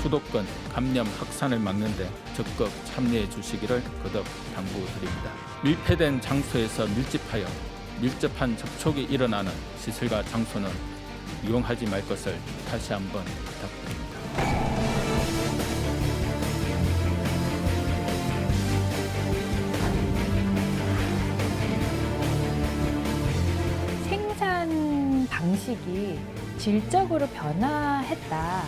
수도권 감염 확산을 막는 데 적극 참여해 주시기를 거듭 당부드립니다. 밀폐된 장소에서 밀집하여 밀접한 접촉이 일어나는 시설과 장소는 이용하지 말 것을 다시 한번 부탁드립니다. 생산 방식이 질적으로 변화했다.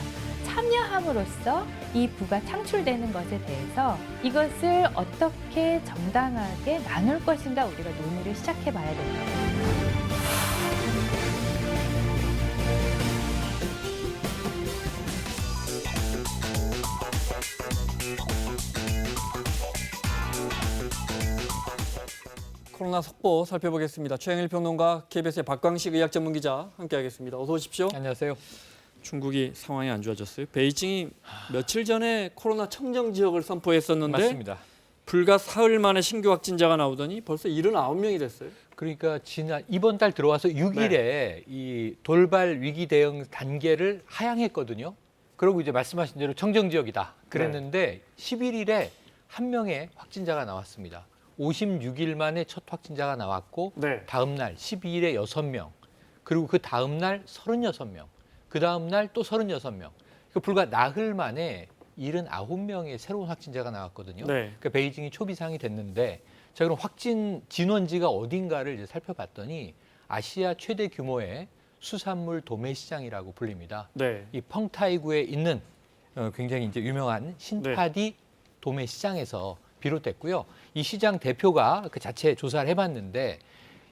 참여함으로써 이 부가 창출되는 것에 대해서 이것을 어떻게 정당하게 나눌 것인가 우리가 논의를 시작해 봐야 됩니다. 코로나 속보 살펴보겠습니다. 최영일 평론가, KBS의 박광식 의학전문기자 함께하겠습니다. 어서 오십시오. 안녕하세요. 중국이 상황이 안 좋아졌어요. 베이징이 며칠 전에 코로나 청정 지역을 선포했었는데 맞습니다. 불과 사흘 만에 신규 확진자가 나오더니 벌써 79명이 됐어요. 그러니까 이번 달 들어와서 6일에 이 돌발 위기 대응 단계를 하향했거든요. 그리고 이제 말씀하신 대로 청정 지역이다 그랬는데 11일에 한 명의 확진자가 나왔습니다. 56일 만에 첫 확진자가 나왔고 다음 날 12일에 6명, 그리고 그 다음 날 36명, 그 다음 날 또 36명. 그 불과 나흘 만에 79명의 새로운 확진자가 나왔거든요. 그러니까 베이징이 초비상이 됐는데, 자, 그럼 확진 진원지가 어딘가를 이제 살펴봤더니 아시아 최대 규모의 수산물 도매 시장이라고 불립니다. 이 펑타이구에 있는 굉장히 이제 유명한 신파디 도매 시장에서 비롯됐고요. 이 시장 대표가 그 자체 조사를 해봤는데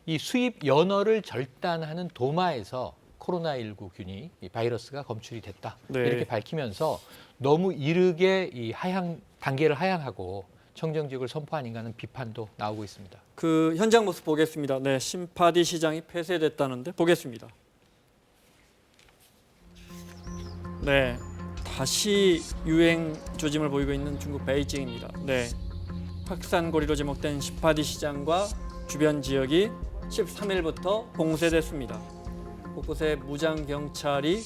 이 수입 연어를 절단하는 도마에서 코로나19 균이 이 바이러스가 검출이 됐다. 이렇게 밝히면서 너무 이르게 이 단계를 하향하고 청정 지역을 선포하는가는 비판도 나오고 있습니다. 그 현장 모습 보겠습니다. 네, 신파디 시장이 폐쇄됐다는데 보겠습니다. 네, 다시 유행 조짐을 보이고 있는 중국 베이징입니다. 네, 확산고리로 제목된 신파디 시장과 주변 지역이 13일부터 봉쇄됐습니다. 곳곳에 무장 경찰이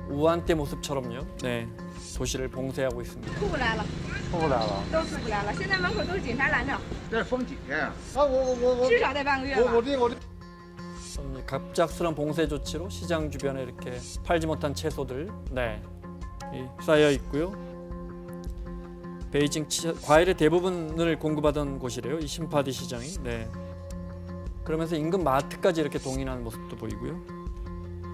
우한 때 모습처럼요. 네, 도시를 봉쇄하고 있습니다. 不来了，不来了，都是不来了。现在门口都是警察拦着，这封几天啊？我至少得半个月吧。我的。 갑작스런 봉쇄 조치로 시장 주변에 이렇게 팔지 못한 채소들 쌓여 있고요. 베이징 과일의 대부분을 공급하던 곳이래요. 이 신파디 시장이. 네. 그러면서 인근 마트까지 이렇게 동인하는 모습도 보이고요.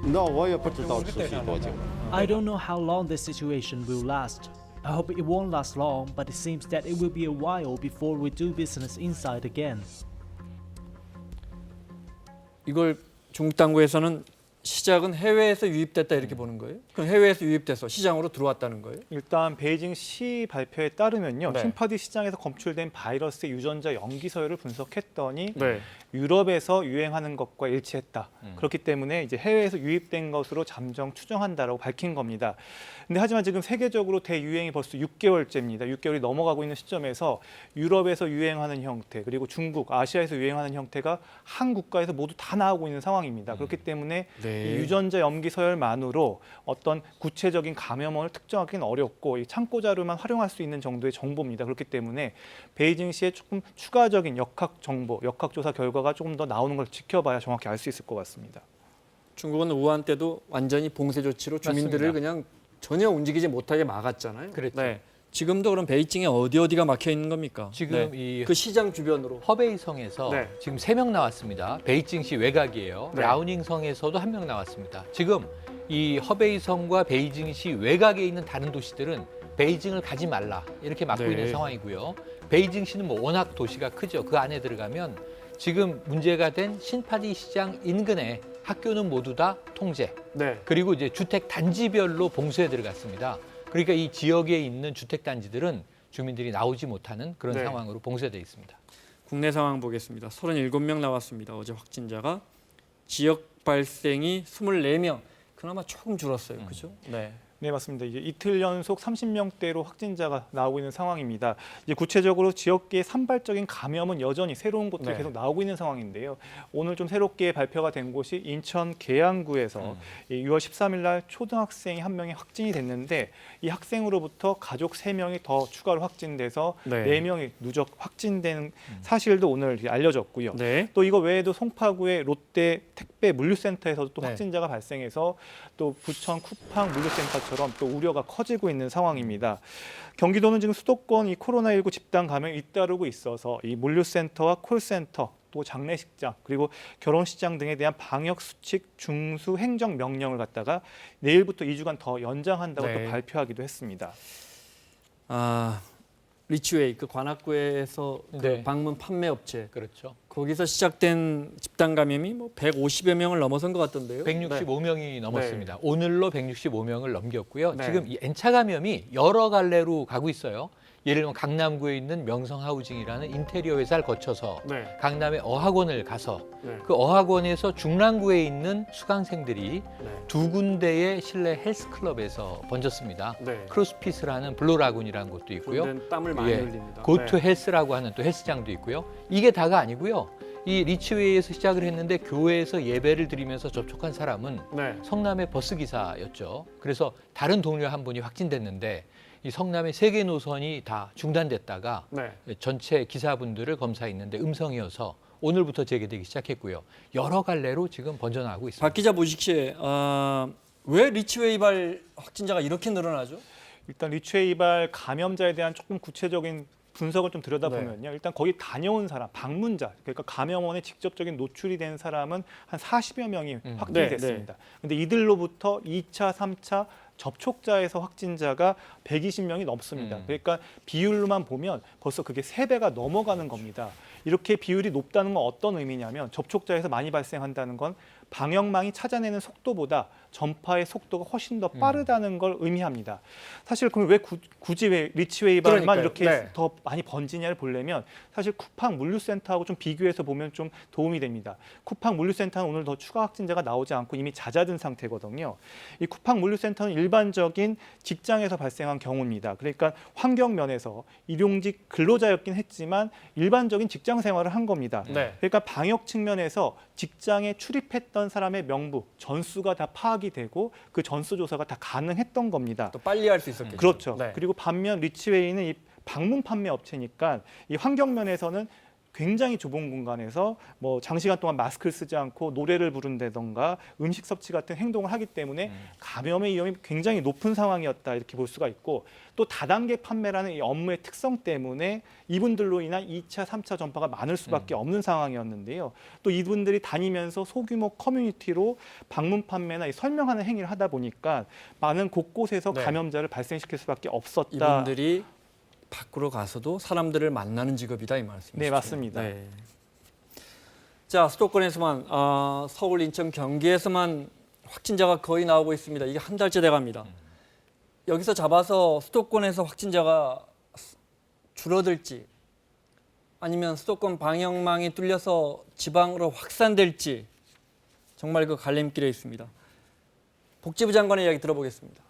那我也不知道持续多久。 I don't know how long this situation will last. I hope it won't last long, but it seems that it will be a while before we do business inside again. 이걸 중국 당국에서는 시작은 해외에서 유입됐다 이렇게 보는 거예요? 그럼 해외에서 유입돼서 시장으로 들어왔다는 거예요? 일단 베이징시 발표에 따르면요. 신파디 시장에서 검출된 바이러스의 유전자 염기 서열을 분석했더니 유럽에서 유행하는 것과 일치했다. 그렇기 때문에 이제 해외에서 유입된 것으로 잠정 추정한다라고 밝힌 겁니다. 근데 하지만 지금 세계적으로 대유행이 벌써 6개월째입니다. 6개월이 넘어가고 있는 시점에서 유럽에서 유행하는 형태, 그리고 중국, 아시아에서 유행하는 형태가 한 국가에서 모두 다 나오고 있는 상황입니다. 그렇기 때문에 이 유전자 염기 서열만으로 어떤 구체적인 감염원을 특정하기는 어렵고 이 참고 자료만 활용할 수 있는 정도의 정보입니다. 그렇기 때문에 베이징시의 조금 추가적인 역학 정보, 역학 조사 결과가 조금 더 나오는 걸 지켜봐야 정확히 알 수 있을 것 같습니다. 중국은 우한 때도 완전히 봉쇄 조치로 주민들을 맞습니다. 그냥 전혀 움직이지 못하게 막았잖아요. 그랬죠. 지금도 그럼 베이징에 어디가 막혀 있는 겁니까? 지금 이 그 시장 주변으로. 허베이성에서 지금 3명 나왔습니다. 베이징시 외곽이에요. 라오닝성에서도 1명 나왔습니다. 지금 이 허베이성과 베이징시 외곽에 있는 다른 도시들은 베이징을 가지 말라 이렇게 막고 있는 상황이고요. 베이징시는 뭐 워낙 도시가 크죠. 그 안에 들어가면 지금 문제가 된 신파디 시장 인근에 학교는 모두 다 통제. 그리고 이제 주택 단지별로 봉쇄에 들어갔습니다. 그러니까 이 지역에 있는 주택 단지들은 주민들이 나오지 못하는 그런 상황으로 봉쇄되어 있습니다. 국내 상황 보겠습니다. 37명 나왔습니다. 어제 확진자가. 지역 발생이 24명. 그나마 조금 줄었어요. 그죠? 네, 맞습니다. 이제 이틀 연속 30명대로 확진자가 나오고 있는 상황입니다. 이제 구체적으로 지역계의 산발적인 감염은 여전히 새로운 곳들이 네. 계속 나오고 있는 상황인데요. 오늘 좀 새롭게 발표가 된 곳이 인천 계양구에서 이 6월 13일 날 초등학생이 한 명이 확진이 됐는데 이 학생으로부터 가족 3명이 더 추가로 확진돼서 네. 4명이 누적 확진되는 사실도 오늘 알려졌고요. 네. 또 이거 외에도 송파구의 롯데 택배 물류센터에서도 또 네. 확진자가 발생해서 또 부천 쿠팡 물류센터처럼 또 우려가 커지고 있는 상황입니다. 경기도는 지금 수도권 이 코로나19 집단 감염이 잇따르고 있어서 이 물류센터와 콜센터 또 장례식장 그리고 결혼식장 등에 대한 방역 수칙 중수 행정 명령을 갖다가 내일부터 2주간 더 연장한다고 네. 또 발표하기도 했습니다. 리치웨이 그 관악구에서 그 네. 방문 판매 업체 그렇죠. 거기서 시작된 집단 감염이 뭐 150여 명을 넘어선 것 같던데요. 165명이 넘었습니다. 오늘로 165명을 넘겼고요. 네. 지금 이 N차 감염이 여러 갈래로 가고 있어요. 예를 들면 강남구에 있는 명성하우징이라는 인테리어 회사를 거쳐서 네. 강남의 어학원을 가서 네. 그 어학원에서 중랑구에 있는 수강생들이 네. 2군데의 실내 헬스클럽에서 번졌습니다. 네. 크로스핏을 블루라군이라는 곳도 있고요. 그런데 땀을 많이 예. 흘립니다. 고투 네. 헬스라고 하는 또 헬스장도 있고요. 이게 다가 아니고요. 이 리치웨이에서 시작을 했는데 교회에서 예배를 드리면서 접촉한 사람은 네. 성남의 버스 기사였죠. 그래서 다른 동료 한 분이 확진됐는데 이 성남의 3개 노선이 다 중단됐다가 네. 전체 기사분들을 검사했는데 음성이어서 오늘부터 재개되기 시작했고요. 여러 갈래로 지금 번져나가고 있습니다. 박 기자 보시기에 왜 리치웨이발 확진자가 이렇게 늘어나죠? 일단 리치웨이발 감염자에 대한 조금 구체적인 분석을 좀 들여다보면요. 일단 거기 다녀온 사람, 방문자, 그러니까 감염원에 직접적인 노출이 된 사람은 한 40여 명이 확진이 네, 됐습니다. 근데 이들로부터 2차, 3차 접촉자에서 확진자가 120명이 넘습니다. 그러니까 비율로만 보면 벌써 그게 3배가 넘어가는 겁니다. 이렇게 비율이 높다는 건 어떤 의미냐면 접촉자에서 많이 발생한다는 건 방역망이 찾아내는 속도보다 전파의 속도가 훨씬 더 빠르다는 걸 의미합니다. 사실 그럼 왜 굳이 왜 리치웨이발만 그러니까요. 이렇게 네. 더 많이 번지냐를 보려면 사실 쿠팡 물류센터하고 좀 비교해서 보면 좀 도움이 됩니다. 쿠팡 물류센터는 오늘 더 추가 확진자가 나오지 않고 이미 잦아든 상태거든요. 이 쿠팡 물류센터는 일반적인 직장에서 발생한 경우입니다. 그러니까 환경 면에서 일용직 근로자였긴 했지만 일반적인 직장 생활을 한 겁니다. 네. 그러니까 방역 측면에서 직장에 출입했던 사람의 명부, 전수가 다 파악이 되고 그 전수 조사가 다 가능했던 겁니다. 또 빨리 할 수 있었겠죠. 그렇죠. 네. 그리고 반면 리치웨이는 이 방문 판매 업체니까 이 환경 면에서는 굉장히 좁은 공간에서 뭐 장시간 동안 마스크를 쓰지 않고 노래를 부른다던가 음식 섭취 같은 행동을 하기 때문에 감염의 위험이 굉장히 높은 상황이었다 이렇게 볼 수가 있고 또 다단계 판매라는 이 업무의 특성 때문에 이분들로 인한 2차, 3차 전파가 많을 수밖에 없는 상황이었는데요. 또 이분들이 다니면서 소규모 커뮤니티로 방문 판매나 이 설명하는 행위를 하다 보니까 많은 곳곳에서 네. 감염자를 발생시킬 수밖에 없었다. 이분들이 밖으로 가서도 사람들을 만나는 직업이다 이 말씀이시죠? 네, 맞습니다. 네. 자, 수도권에서만 서울, 인천, 경기에서만 확진자가 거의 나오고 있습니다. 이게 한 달째 돼갑니다. 여기서 잡아서 수도권에서 확진자가 줄어들지 아니면 수도권 방역망이 뚫려서 지방으로 확산될지 정말 그 갈림길에 있습니다. 복지부 장관의 이야기 들어보겠습니다.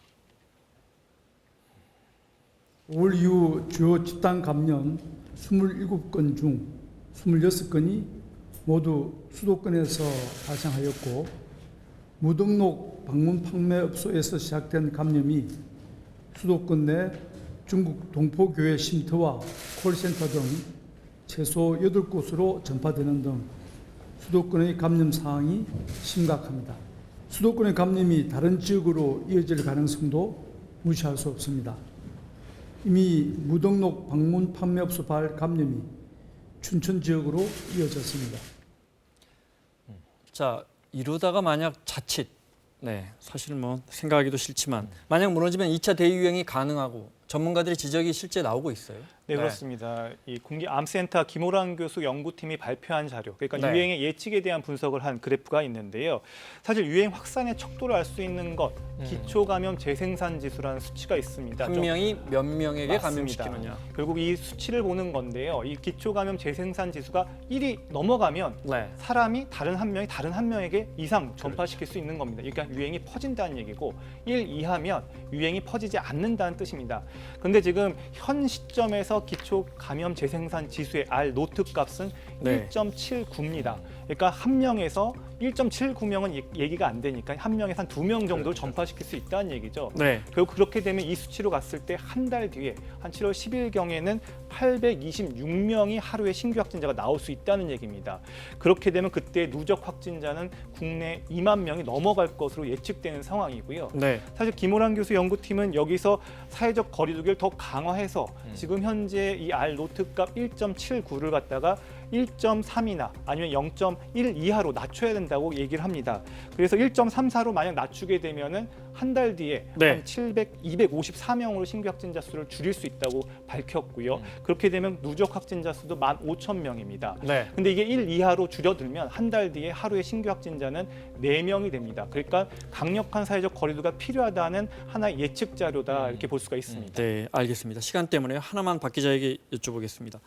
5월 이후 주요 집단 감염 27건 중 26건이 모두 수도권에서 발생하였고 무등록 방문 판매업소에서 시작된 감염이 수도권 내 중국 동포교회 쉼터와 콜센터 등 최소 8곳으로 전파되는 등 수도권의 감염 상황이 심각합니다. 수도권의 감염이 다른 지역으로 이어질 가능성도 무시할 수 없습니다. 이미 무등록 방문 판매업소 발 감염이 춘천 지역으로 이어졌습니다. 자, 이러다가 만약 자칫, 사실 뭐 생각하기도 싫지만 만약 무너지면 2차 대유행이 가능하고 전문가들의 지적이 실제 나오고 있어요. 네, 그렇습니다. 이 국립암센터 김호랑 교수 연구팀이 발표한 자료, 그러니까 네. 유행의 예측에 대한 분석을 한 그래프가 있는데요. 사실 유행 확산의 척도를 알 수 있는 것, 기초 감염 재생산 지수라는 수치가 있습니다. 한 명이 몇 명에게 맞습니다. 감염시키느냐. 결국 이 수치를 보는 건데요. 이 기초 감염 재생산 지수가 1이 넘어가면 네. 사람이 다른 한 명에게 이상 전파시킬 수 있는 겁니다. 그러니까 유행이 퍼진다는 얘기고 1 이하면 유행이 퍼지지 않는다는 뜻입니다. 그런데 지금 현 시점에서 기초 감염 재생산 지수의 R 노트 값은 네. 1.79입니다. 그러니까 한 명에서 1.79명은 얘기가 안 되니까 한 명에서 한 2명 정도를 전파시킬 수 있다는 얘기죠. 네. 결국 그렇게 되면 이 수치로 갔을 때 한 달 뒤에 한 7월 10일경에는 826명이 하루에 신규 확진자가 나올 수 있다는 얘기입니다. 그렇게 되면 그때 누적 확진자는 국내 2만 명이 넘어갈 것으로 예측되는 상황이고요. 네. 사실 김호랑 교수 연구팀은 여기서 사회적 거리두기를 더 강화해서 지금 현재 이 R 노트값 1.79를 갖다가 1.3이나 아니면 0.1 이하로 낮춰야 된다고 얘기를 합니다. 그래서 1.34로 만약 낮추게 되면은 한 달 뒤에 네. 한 254명으로 신규 확진자 수를 줄일 수 있다고 밝혔고요. 그렇게 되면 누적 확진자 수도 15,000명입니다. 네. 근데 이게 1 이하로 줄여들면 한 달 뒤에 하루에 신규 확진자는 4명이 됩니다. 그러니까 강력한 사회적 거리두기가 필요하다는 하나의 예측 자료다 이렇게 볼 수가 있습니다. 네, 알겠습니다. 시간 때문에 하나만 박 기자에게 여쭤보겠습니다.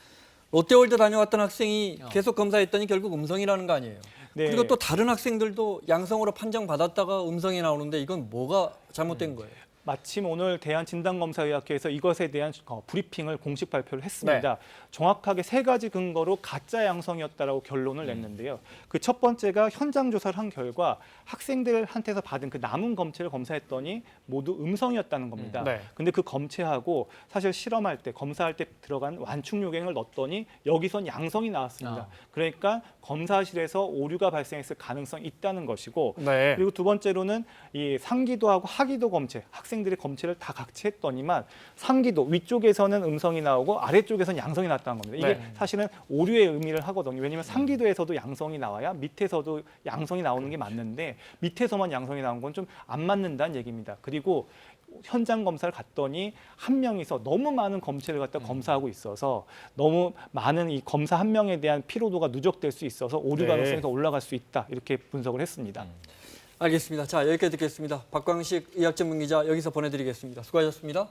롯데월드 다녀왔던 학생이 계속 검사했더니 결국 음성이라는 거 아니에요? 네. 그리고 또 다른 학생들도 양성으로 판정받았다가 음성이 나오는데 이건 뭐가 잘못된 거예요? 마침 오늘 대한진단검사의학회에서 이것에 대한 브리핑을 공식 발표를 했습니다. 네. 정확하게 3가지 근거로 가짜 양성이었다라고 결론을 냈는데요. 그 첫 번째가 현장 조사를 한 결과 학생들한테서 받은 그 남은 검체를 검사했더니 모두 음성이었다는 겁니다. 네. 근데 그 검체하고 사실 실험할 때 검사할 때 들어간 완충 요갱을 넣었더니 여기선 양성이 나왔습니다. 그러니까 검사실에서 오류가 발생했을 가능성이 있다는 것이고 네. 그리고 두 번째로는 이 상기도하고 하기도 검체, 학생들의 검체를 다 같이 했더니만 상기도 위쪽에서는 음성이 나오고 아래쪽에서는 양성이 나왔다는 겁니다. 이게 네. 사실은 오류의 의미를 하거든요. 왜냐하면 상기도에서도 양성이 나와야 밑에서도 양성이 나오는 게 맞는데 밑에서만 양성이 나온 건 좀 안 맞는다는 얘기입니다. 그리고 현장 검사를 갔더니 한 명이서 너무 많은 검체를 갖다 검사하고 있어서 너무 많은 이 검사 한 명에 대한 피로도가 누적될 수 있어서 오류 네. 가능성이 더 올라갈 수 있다 이렇게 분석을 했습니다. 알겠습니다. 자, 여기까지 듣겠습니다. 박광식 의학전문기자 여기서 보내드리겠습니다. 수고하셨습니다.